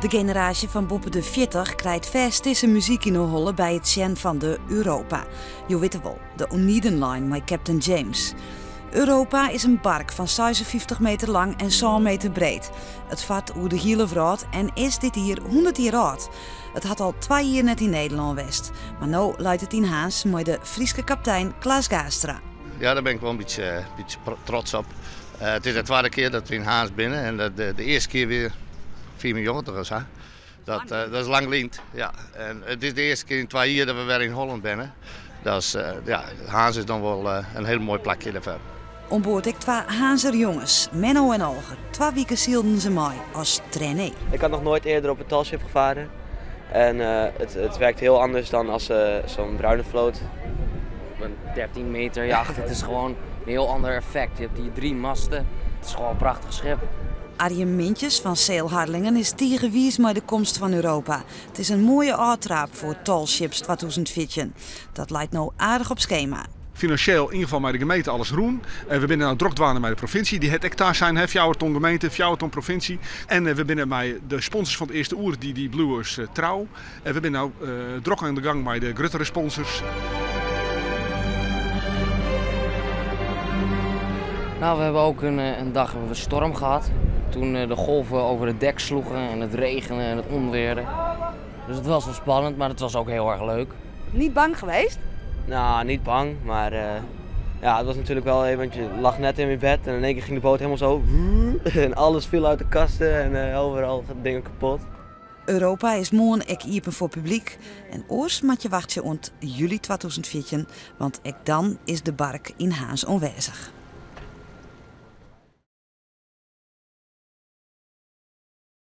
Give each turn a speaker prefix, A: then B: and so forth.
A: De generatie van boven de 40 krijgt vast muziek in de holle bij het zien van de Europa. Je weet het wel, de Oneiden-line met Captain James. Europa is een bark van 56 meter lang en 100 meter breed. Het vat over de hele wereld en is dit hier 100 jaar oud. Het had al 2 jaar net in Nederland geweest, maar nu leidt het in Haans met de Friese kapitein Klaas Gaastra.
B: Ja, daar ben ik wel een beetje trots op. Het is de tweede keer dat we in Haans binnen en de eerste keer weer 4 miljoen terug. Dat is lang geleden. Ja. En het is de eerste keer in 2 jaar dat we weer in Holland binnen. Dus Haans is dan wel een heel mooi plekje daarvoor.
A: Onboord ik 2 Haanser jongens, Menno en Olger. 2 weken zielden ze mij als trainee.
C: Ik had nog nooit eerder op een talship gevaren. En het werkt heel anders dan als zo'n bruine vloot.
D: Een 13 meter jacht, het is gewoon een heel ander effect. Je hebt die 3 masten, het is gewoon een prachtig schip.
A: Arjen Mintjes van Sail Harlingen is tegenwies met de komst van Europa. Het is een mooie uittraap voor Talships 2014. Dat lijkt nou aardig op schema.
E: Financieel in ieder geval met de gemeente alles groen. We zijn nou drokdwanen met de provincie. Die het hectare zijn, 4 ton gemeente, 4 ton provincie. En we zijn met de sponsors van het eerste oer, die Bluers trouw. We zijn nou drok aan de gang met de gruttere sponsors.
D: Nou, we hebben ook een dag een storm gehad. Toen de golven over het dek sloegen en het regende en het onweerde. Dus het was wel spannend, maar het was ook heel erg leuk.
A: Niet bang geweest?
C: Nou, niet bang, maar ja, het was natuurlijk wel even, want je lag net in je bed en in één keer ging de boot helemaal zo. En alles viel uit de kasten en overal dingen kapot.
A: Europa is morgen ook open voor publiek. En oors moet je wachten ont juli 2014, want ook dan is de bark in Haans aanwezig.